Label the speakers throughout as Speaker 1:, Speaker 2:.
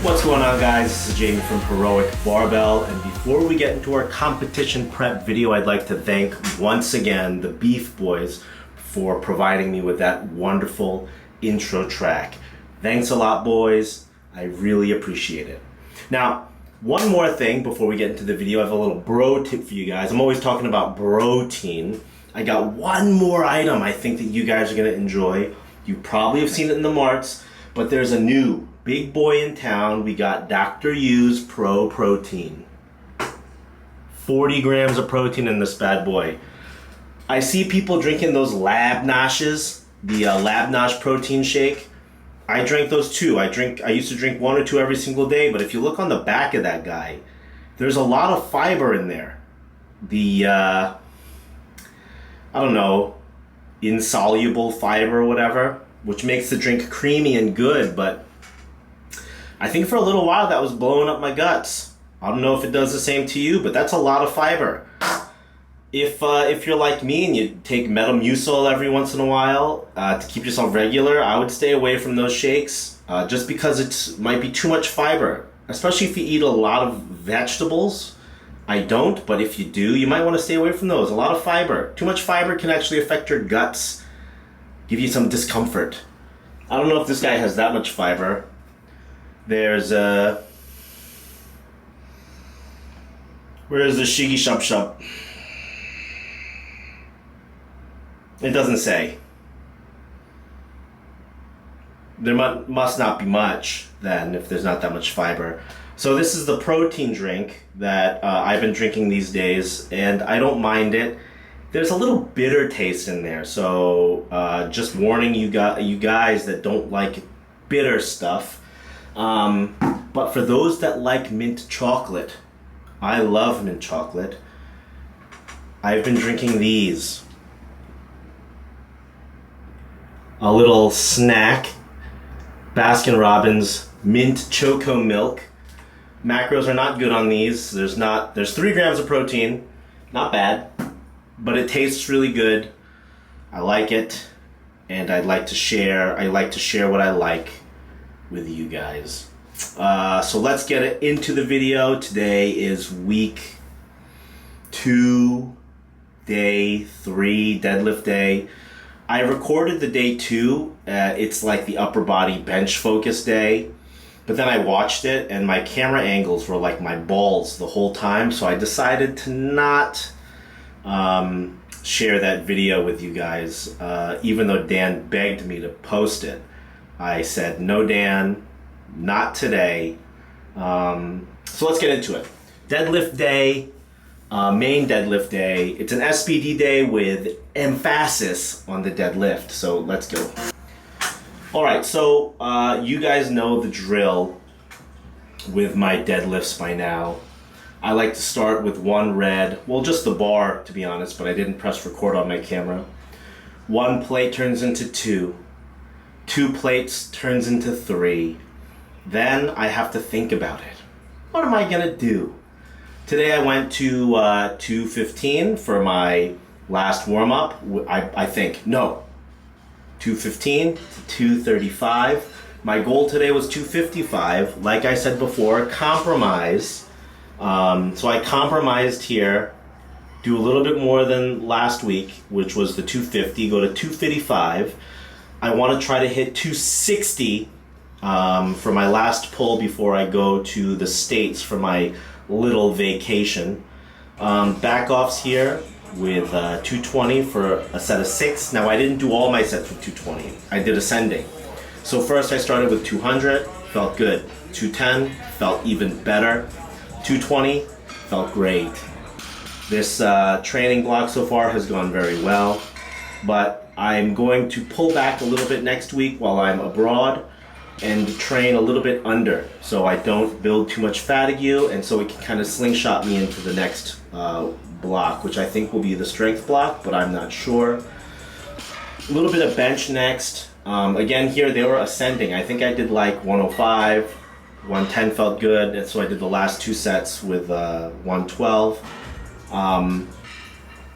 Speaker 1: What's going on, guys? This is Jamie from Heroic Barbell, and before we get into our competition prep video, I'd like to thank once again the Beef Boys for providing me with that wonderful intro track. Thanks a lot, boys. I really appreciate it. Now, one more thing before we get into the video. I have a little bro tip for you guys. I'm always talking about protein. I got one more item I think that you guys are going to enjoy. You probably have seen it in the marts, but there's a new big boy in town. We got Dr. U's Pro Protein. 40 grams of protein in this bad boy. I see people drinking those Lab Noshes, the Lab Nosh protein shake. I drank those too. I used to drink one or two every single day, but if you look on the back of that guy, there's a lot of fiber in there. The, I don't know, insoluble fiber or whatever, which makes the drink creamy and good, but I think for a little while that was blowing up my guts. I don't know if it does the same to you, but that's a lot of fiber. If you're like me and you take Metamucil every once in a while to keep yourself regular, I would stay away from those shakes just because it might be too much fiber, especially if you eat a lot of vegetables. I don't, but if you do, you might want to stay away from those. A lot of fiber. Too much fiber can actually affect your guts, give you some discomfort. I don't know if this guy has that much fiber. There's where's the Shiggy Shop Shop? It doesn't say. There must not be much then if there's not that much fiber. So this is the protein drink that I've been drinking these days, and I don't mind it. There's a little bitter taste in there, so just warning you guys that don't like bitter stuff. But for those that like mint chocolate, I love mint chocolate. I've been drinking these. A little snack, Baskin Robbins mint choco milk. Macros are not good on these. There's 3 grams of protein, not bad, but it tastes really good. I like it, and I like to share what I like with you guys. So let's get into the video. Today is week 2, day 3, deadlift day. I recorded the day 2. It's like the upper body bench focus day. But then I watched it and my camera angles were like my balls the whole time. So I decided to not share that video with you guys. Even though Dan begged me to post it. I said, no, Dan, not today. So let's get into it. Deadlift day. Main deadlift day. It's an SBD day with emphasis on the deadlift. So let's go. Alright, so you guys know the drill with my deadlifts by now. I like to start with one red, well, just the bar to be honest, but I didn't press record on my camera. One plate turns into 2. 2 plates turns into 3. Then I have to think about it. What am I gonna do? Today I went to 215 for my last warm-up. I think, no, 215 to 235. My goal today was 255. Like I said before, compromise. So I compromised here, do a little bit more than last week, which was the 250, go to 255. I want to try to hit 260 for my last pull before I go to the States for my little vacation. Back offs here with 220 for a set of 6. Now I didn't do all my sets with 220. I did ascending. So first I started with 200, felt good. 210, felt even better. 220, felt great. This training block so far has gone very well, but I'm going to pull back a little bit next week while I'm abroad and train a little bit under so I don't build too much fatigue, and so it can kind of slingshot me into the next block, which I think will be the strength block, but I'm not sure. A little bit of bench next. Again, here they were ascending. I think I did like 105, 110 felt good, and so I did the last 2 sets with 112.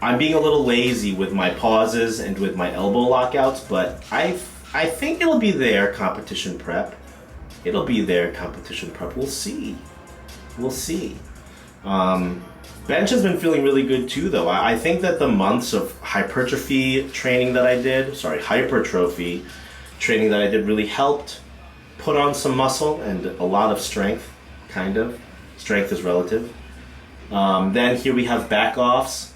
Speaker 1: I'm being a little lazy with my pauses and with my elbow lockouts, but I think it'll be there, competition prep. it'll be their competition prep. We'll see. We'll see. Bench has been feeling really good too, though. I think that the months of hypertrophy training that I did really helped put on some muscle and a lot of strength, kind of. Strength is relative. Then here we have back offs.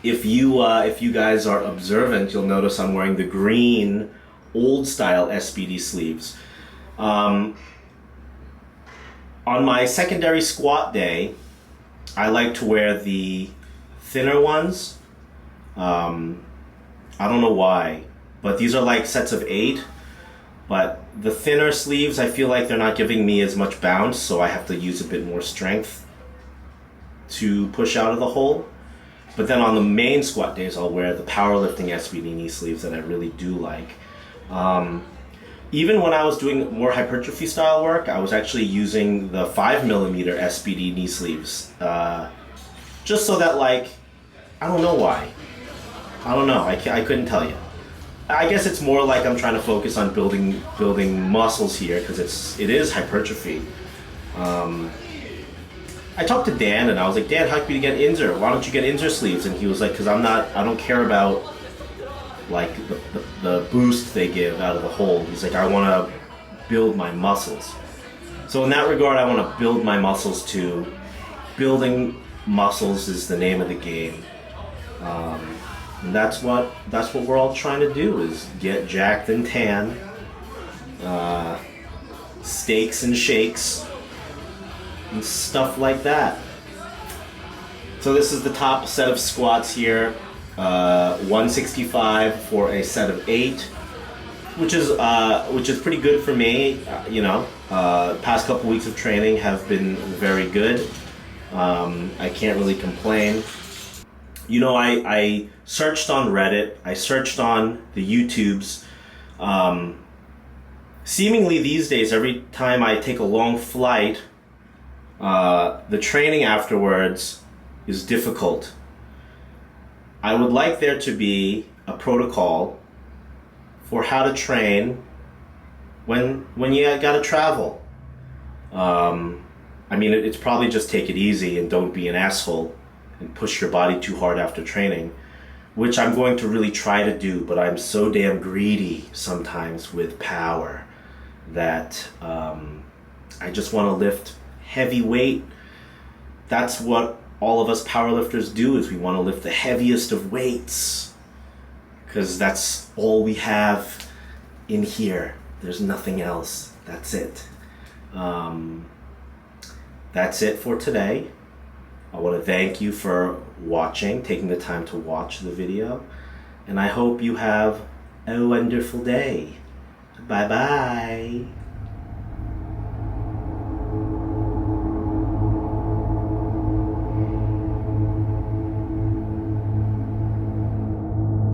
Speaker 1: If you guys are observant, you'll notice I'm wearing the green old style SBD sleeves. On my secondary squat day, I like to wear the thinner ones. I don't know why, but these are like sets of 8. But the thinner sleeves, I feel like they're not giving me as much bounce, so I have to use a bit more strength to push out of the hole. But then on the main squat days, I'll wear the powerlifting SBD knee sleeves that I really do like. Even when I was doing more hypertrophy style work, I was actually using the 5mm SBD knee sleeves. Just so that, like, I don't know why. I don't know, I couldn't tell you. I guess it's more like I'm trying to focus on building muscles here, because it is hypertrophy. I talked to Dan and I was like, Dan, how can you get Inzer? Why don't you get Inzer sleeves? And he was like, because I don't care about like the boost they give out of the hole. He's like, I want to build my muscles. So in that regard, I want to build my muscles too. Building muscles is the name of the game. And that's what we're all trying to do, is get jacked and tan, steaks and shakes, and stuff like that. So this is the top set of squats here, 165 for a set of 8, which is pretty good for me. Past couple weeks of training have been very good. I can't really complain. I searched on Reddit, I searched on the YouTubes. Seemingly these days, every time I take a long flight, the training afterwards is difficult. I would like there to be a protocol for how to train when you gotta travel. It's probably just take it easy and don't be an asshole and push your body too hard after training, which I'm going to really try to do, but I'm so damn greedy sometimes with power that I just want to lift heavy weight. That's what all of us powerlifters do, is we want to lift the heaviest of weights, because that's all we have in here. There's nothing else. That's it. That's it for today. I want to thank you for watching, taking the time to watch the video, and I hope you have a wonderful day. Bye-bye.